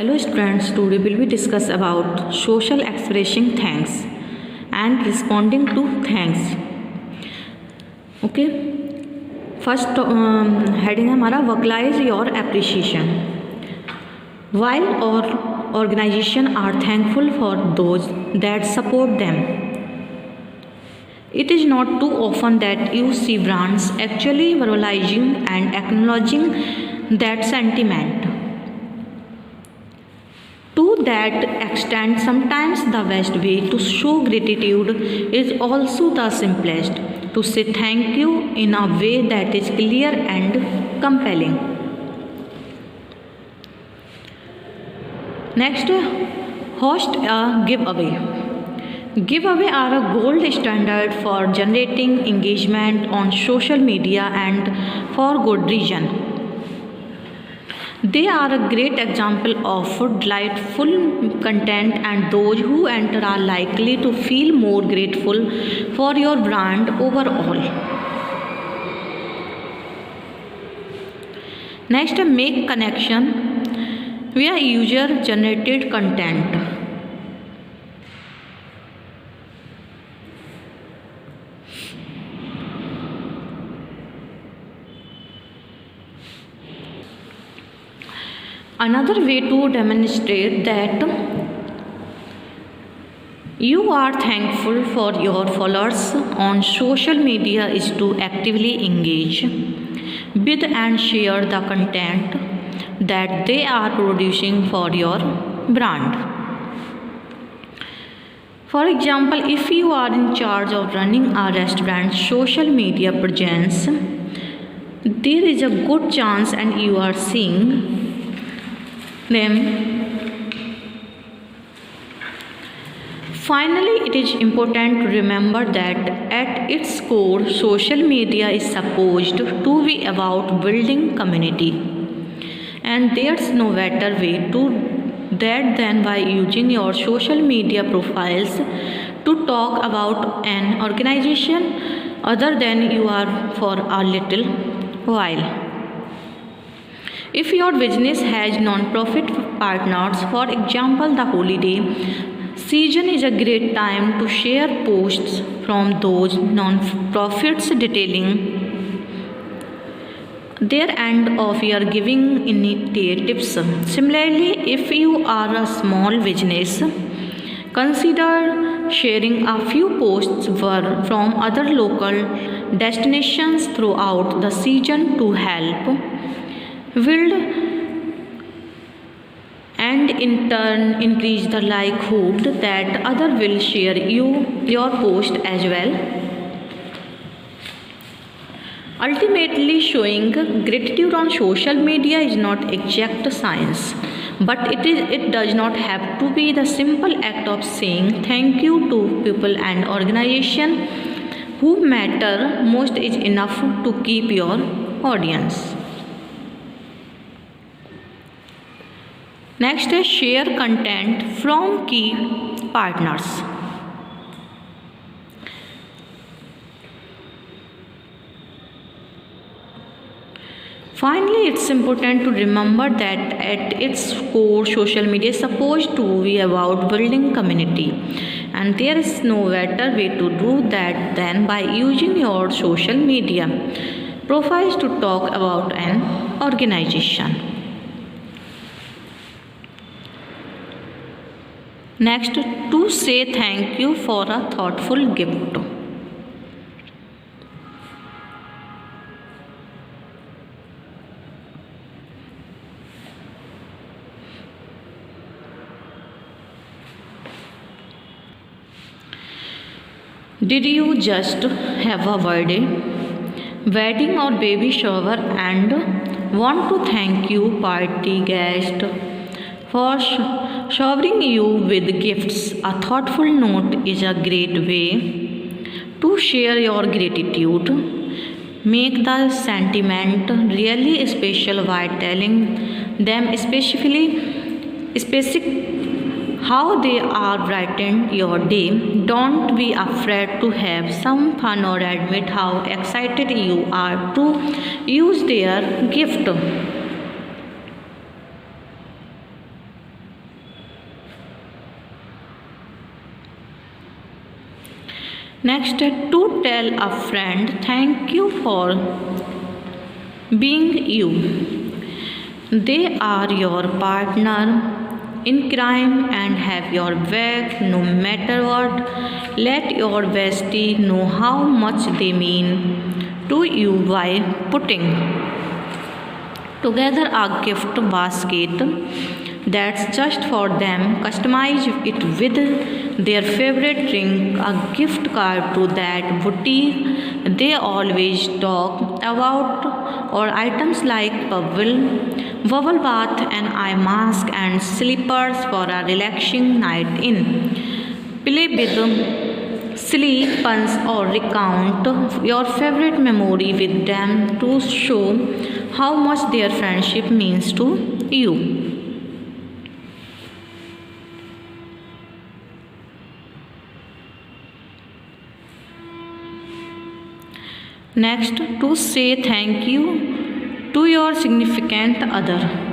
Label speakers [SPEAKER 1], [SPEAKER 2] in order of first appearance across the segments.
[SPEAKER 1] Hello students, today we will discuss about social expressing thanks and responding to thanks. Okay, first heading है हमारा vocalize your appreciation. While our organization are thankful for those that support them, it is not too often that you see brands actually verbalizing and acknowledging that sentiment. To that extent, sometimes the best way to show gratitude is also the simplest, to say thank you in a way that is clear and compelling. Next, host a giveaway. Giveaway are a gold standard for generating engagement on social media and for good reason. They are a great example of delightful content, and those who enter are likely to feel more grateful for your brand overall. Next, make connection via user generated content. Another way to demonstrate that you are thankful for your followers on social media is to actively engage with and share the content that they are producing for your brand. For example, if you are in charge of running a restaurant's social media presence, there is a good chance and you are seeing them. Finally, it is important to remember that at its core, social media is supposed to be about building community. And there's no better way to that than by using your social media profiles to talk about an organization other than you are for a little while. If your business has non-profit partners, for example the holiday season is a great time to share posts from those non-profits detailing their end of year giving initiatives. Similarly, if you are a small business, consider sharing a few posts from other local destinations throughout the season to help build and in turn increase the likelihood that others will share your post as well. Ultimately, showing gratitude on social media is not exact science, but it does not have to be the simple act of saying thank you to people and organizations who matter most is enough to keep your audience. Next is share content from key partners. Finally, it's important to remember that at its core, social media is supposed to be about building community. And there is no better way to do that than by using your social media profiles to talk about an organization. Next, to say thank you for a thoughtful gift. Did you just have a birthday, wedding or baby shower and want to thank you party guest for showering you with gifts? A thoughtful note is a great way to share your gratitude. Make the sentiment really special by telling them specific how they are brightened your day. Don't be afraid to have some fun or admit how excited you are to use their gift. Next, to tell a friend thank you for being you. They are your partner in crime and have your back no matter what. Let your bestie know how much they mean to you by putting together a gift basket that's just for them. Customize it with their favorite drink, a gift card to that boutique they always talk about, or items like bubble bath, an eye mask, and slippers for a relaxing night in. Play with silly puns or recount your favorite memory with them to show how much their friendship means to you. Next, to say thank you to your significant other.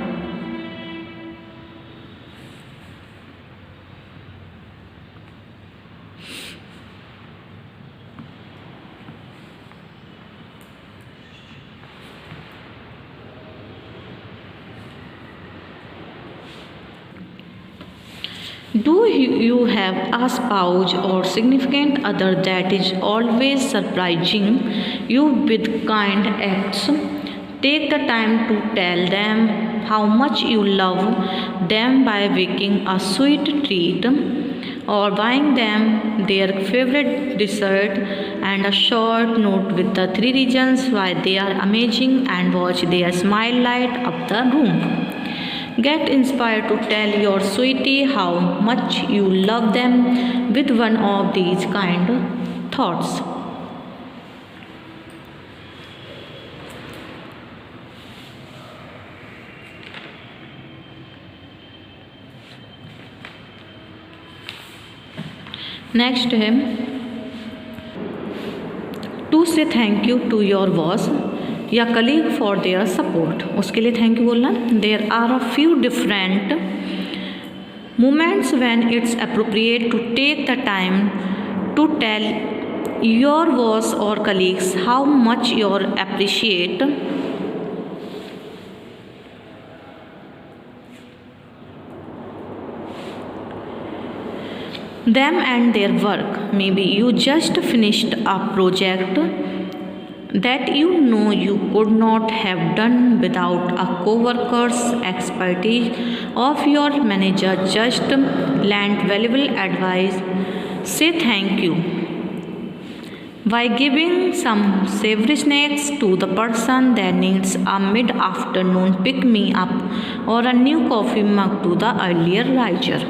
[SPEAKER 1] Do you have a spouse or significant other that is always surprising you with kind acts? Take the time to tell them how much you love them by baking a sweet treat or buying them their favorite dessert and a short note with the 3 reasons why they are amazing, and watch their smile light up the room. Get inspired to tell your sweetie how much you love them with one of these kind thoughts. Next है to say thank you to your boss या colleague for their support. उसके लिए thank you बोलना. There are a few different moments when it's appropriate to take the time to tell your boss और colleagues how much your appreciate them and their work. Maybe you just finished a project that you know you could not have done without a co-worker's expertise, of your manager just lent valuable advice. Say thank you by giving some savory snacks to the person that needs a mid-afternoon pick-me-up, or a new coffee mug to the earlier riser.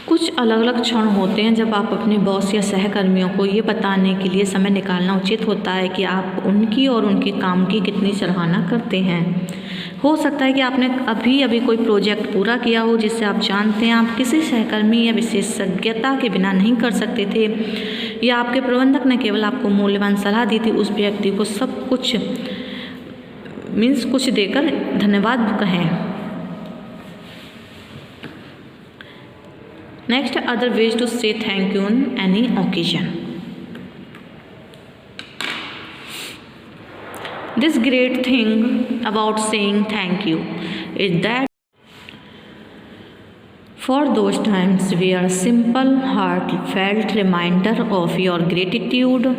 [SPEAKER 1] कुछ अलग अलग क्षण होते हैं जब आप अपने boss या सहकर्मियों को ये बताने के लिए समय निकालना उचित होता है कि आप उनकी और उनके काम की कितनी सराहना करते हैं. हो सकता है कि आपने अभी कोई प्रोजेक्ट पूरा किया हो जिससे आप जानते हैं आप किसी सहकर्मी या विशेषज्ञता के बिना नहीं कर सकते थे, या आपके प्रबंधक ने केवल आपको मूल्यवान सलाह दी थी. उस व्यक्ति को सब कुछ कुछ देकर धन्यवाद कहें. Next, other ways to say thank you on any occasion. This great thing about saying thank you is that for those times where a simple, heartfelt reminder of your gratitude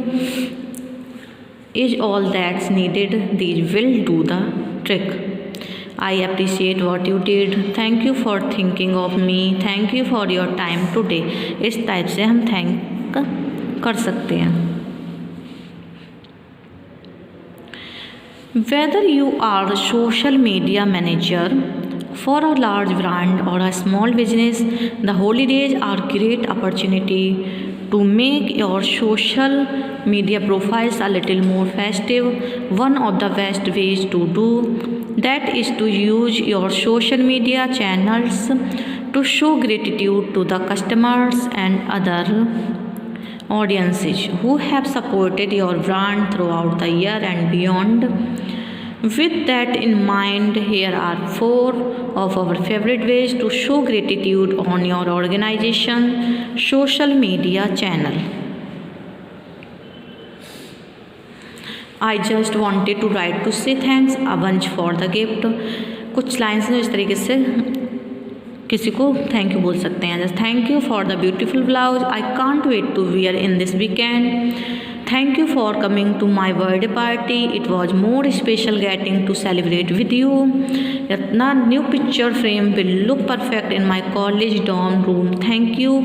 [SPEAKER 1] is all that's needed, these will do the trick. I appreciate what you did. Thank you for thinking of me. Thank you for your time today. इस type से हम thank कर सकते हैं. Whether you are a social media manager for a large brand or a small business, the holidays are great opportunity to make your social media profiles a little more festive. One of the best ways to do that is to use your social media channels to show gratitude to the customers and other audiences who have supported your brand throughout the year and beyond. With that in mind, here are 4 of our favorite ways to show gratitude on your organization social media channel. I just wanted to write to say thanks a bunch for the gift. कुछ lines में इस तरीके से किसी को thank you बोल सकते हैं. Just thank you for the beautiful blouse I can't wait to wear in this weekend. Thank you for coming to my birthday party. It was more special getting to celebrate with you. Your new picture frame will look perfect in my college dorm room. Thank you.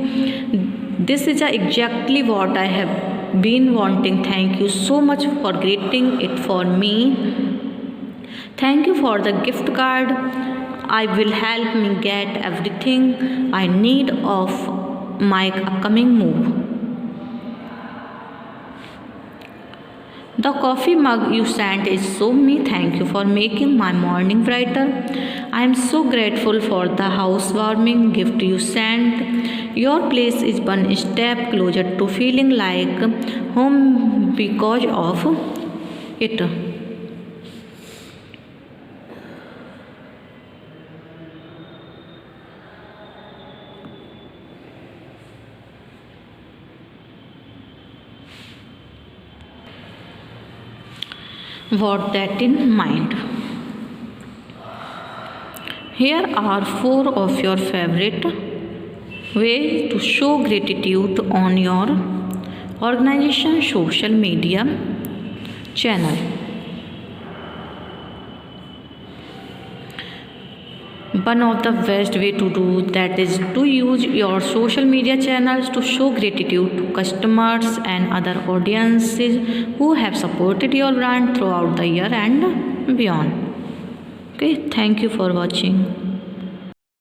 [SPEAKER 1] This is exactly what I have been wanting. Thank you so much for creating it for me. Thank you for the gift card. I will help me get everything I need of my upcoming move. The coffee mug you sent is so me. Thank you for making my morning brighter. I am so grateful for the housewarming gift you sent. Your place is one step closer to feeling like home because of it. What that in mind. Here are 4 of your favorite ways to show gratitude on your organization social media channel. One of the best way to do that is to use your social media channels to show gratitude to customers and other audiences who have supported your brand throughout the year and beyond. Okay, thank you for watching.